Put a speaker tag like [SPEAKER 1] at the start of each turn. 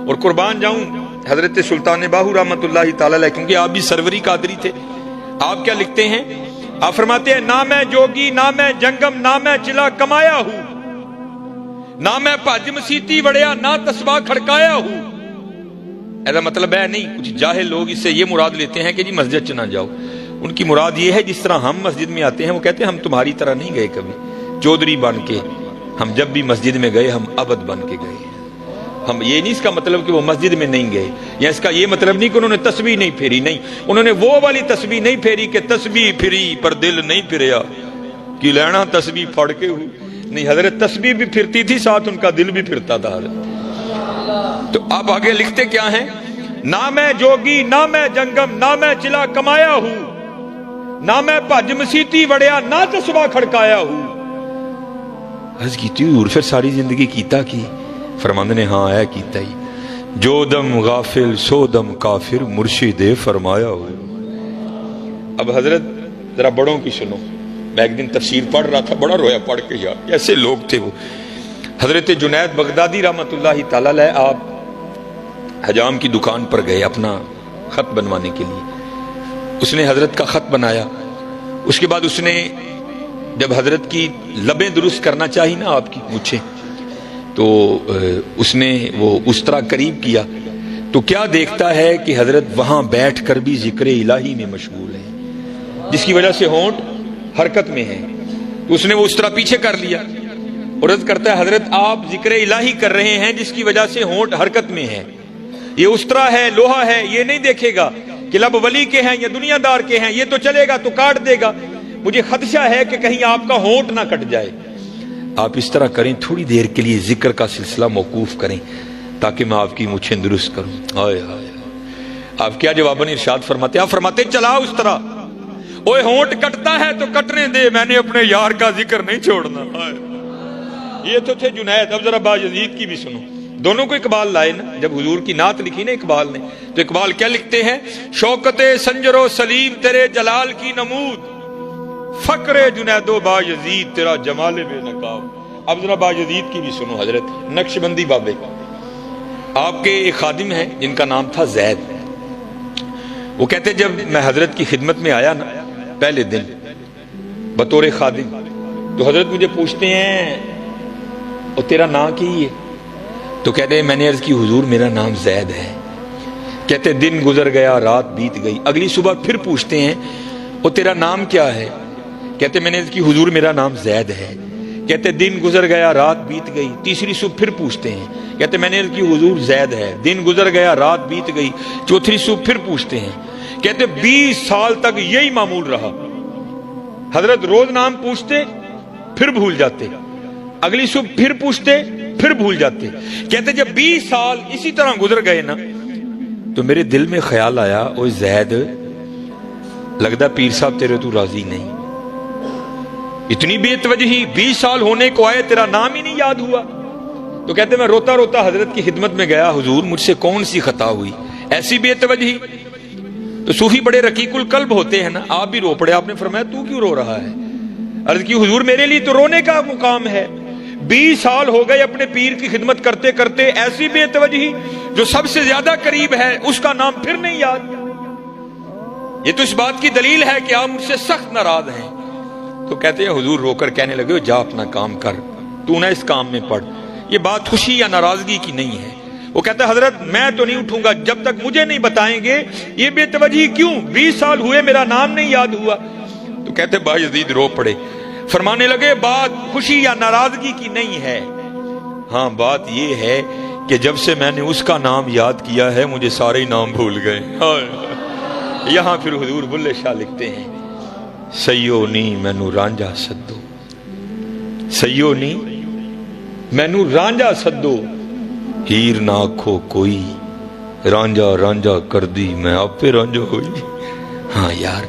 [SPEAKER 1] اور قربان جاؤں حضرت سلطان باہو رحمت اللہ تعالی علیہ، کیونکہ آپ بھی سروری قادری تھے، آپ کیا لکھتے ہیں؟ آپ فرماتے ہیں نہ میں جوگی نہ میں جنگم نہ میں چلا کمایا ہوں، نہ میں پاج مسیتی وڑیا نہ تسبیح کھڑکایا ہوں۔ ایسا مطلب ہے نہیں، کچھ جاہل لوگ اس سے یہ مراد لیتے ہیں کہ جی مسجد چ نہ جاؤ۔ ان کی مراد یہ ہے جس طرح ہم مسجد میں آتے ہیں، وہ کہتے ہیں ہم تمہاری طرح نہیں گئے کبھی چودھری بن کے، ہم جب بھی مسجد میں گئے ہم عبد بن کے گئے۔ ہم یہ نہیں اس کا مطلب کہ وہ مسجد میں نہیں گئے، یا اس کا یہ مطلب نہیں کہ انہوں نے تسبیح نہیں پھیری، نہیں، انہوں نے وہ والی تسبیح نہیں پھیری کہ تسبیح پھری پر دل نہیں پھریا کہ لینا تسبیح پھڑ کے ہو، نہیں، حضرت تسبیح بھی پھرتی تھی، ساتھ ان کا دل بھی پھرتا تھا حضرت۔ تو آپ آگے لکھتے کیا ہیں؟ نہ میں جوگی نہ میں جنگم نہ میں چلا کمایا ہوں، نہ میں پج مسیتی وڑیا نہ تسبیح کھڑکایا ہوں۔ عرض کیتی اور پھر ساری زندگی کیتا کی؟ فرماندے نے ہاں ہے کیتا ہی، جو دم غافل سو دم کافر مرشد فرمایا ہو۔ اب حضرت ذرا بڑوں کی سنو، میں ایک دن تفسیر پڑھ رہا تھا، بڑا رویا پڑھ کے، یار کیسے لوگ تھے وہ۔ حضرت جنید بغدادی رحمت اللہ تعالی علیہ آپ حجام کی دکان پر گئے اپنا خط بنوانے کے لیے، اس نے حضرت کا خط بنایا، اس کے بعد اس نے جب حضرت کی لبیں درست کرنا چاہی نا آپ کی مجھے، تو اس نے وہ اس طرح قریب کیا تو کیا دیکھتا ہے کہ حضرت وہاں بیٹھ کر بھی ذکر الہی میں مشغول ہیں، جس کی وجہ سے ہونٹ حرکت میں ہے، تو اس نے وہ اس طرح پیچھے کر لیا اور عرض کرتا ہے حضرت آپ ذکر الہی کر رہے ہیں جس کی وجہ سے ہونٹ حرکت میں ہے، یہ اس طرح ہے، لوہا ہے، یہ نہیں دیکھے گا کہ لب ولی کے ہیں یا دنیا دار کے ہیں، یہ تو چلے گا تو کاٹ دے گا، مجھے خدشہ ہے کہ کہیں آپ کا ہونٹ نہ کٹ جائے۔ آپ اس طرح کریں، تھوڑی دیر کے لیے ذکر کا سلسلہ موقوف کریں تاکہ میں آپ کی مچھیں درست کروں۔ آئے ہائے، آپ کیا جواباً ارشاد فرماتے ہیں؟ آپ فرماتے ہیں چلا اس طرح، اوے ہونٹ کٹتا ہے تو کٹنے دے، میں نے اپنے یار کا ذکر نہیں چھوڑنا۔ یہ تو تھے جنید۔ اب ذرا باجزید کی بھی سنو، دونوں کو اقبال لائے نا، جب حضور کی نعت لکھی نا اقبال نے، تو اقبال کیا لکھتے ہیں؟ شوکت سنجر و سلیم تیرے جلال کی نمود، فقر جنید و باجزید تیرا جمال بے نقاب۔ اب ذرا باجزید کی بھی سنو، حضرت نقشبندی بابے، آپ کے ایک خادم ہیں جن کا نام تھا زید، وہ کہتے جب میں حضرت کی خدمت میں آیا نا پہلے دن بطور خادم، تو حضرت مجھے پوچھتے ہیں اور تیرا نام کی ہے؟ تو کہتے ہیں میں نے عرض کی حضور میرا نام زید ہے۔ کہتے دن گزر گیا رات بیت گئی، اگلی صبح پھر پوچھتے ہیں اور تیرا نام کیا ہے؟ کہتے میں نے عرض کی حضور میرا نام زید ہے۔ کہتے دن گزر گیا رات بیت گئی، تیسری صبح پھر پوچھتے ہیں، کہتے میں نے عرض کی حضور زید ہے۔ دن گزر گیا رات بیت گئی، چوتھی صبح پھر پوچھتے ہیں، کہتے 20 سال تک یہی معمول رہا، حضرت روز نام پوچھتے پھر بھول جاتے، اگلی صبح پھر پوچھتے پھر بھول جاتے۔ کہتے جب 20 سال اسی طرح گزر گئے نا تو میرے دل میں خیال آیا، اوہ زید لگتا پیر صاحب تیرے تو راضی نہیں، اتنی بے توجہی، 20 سال ہونے کو آئے تیرا نام ہی نہیں یاد ہوا۔ تو کہتے میں روتا روتا حضرت کی خدمت میں گیا، حضور مجھ سے کون سی خطا ہوئی، ایسی بے توجہی؟ تو صوفی بڑے رقیق القلب ہوتے ہیں نا، آپ بھی رو پڑے، آپ نے فرمایا تو کیوں رو رہا ہے؟ عرض کی حضور میرے لیے تو رونے کا مقام ہے، 20 سال ہو گئے اپنے پیر کی خدمت کرتے کرتے، ایسی بے توجہی، جو سب سے زیادہ قریب ہے اس کا نام پھر نہیں یاد۔ یہ تو اس بات کی دلیل ہے کہ آپ مجھ سے سخت ناراض ہیں۔ تو کہتے ہیں حضور رو کر کہنے لگے جا اپنا کام کر، تو نہ اس کام میں پڑ، یہ بات خوشی یا ناراضگی کی نہیں ہے۔ وہ کہتا ہے حضرت میں تو نہیں اٹھوں گا جب تک مجھے نہیں بتائیں گے یہ بے توجہی کیوں، 20 سال ہوئے میرا نام نہیں یاد ہوا۔ تو کہتے باجزید رو پڑے، فرمانے لگے بات خوشی یا ناراضگی کی نہیں ہے، ہاں بات یہ ہے کہ جب سے میں نے اس کا نام یاد کیا ہے مجھے سارے نام بھول گئے۔ یہاں پھر حضور بلے شاہ لکھتے ہیں سیو نی مینو رانجھا سدو، سیو نی مینو رانجھا سدو، ہیر نہ آکھو کوئی، رانجھا رانجھا کر دی میں آپ پہ رانجھا ہوئی۔ ہاں یار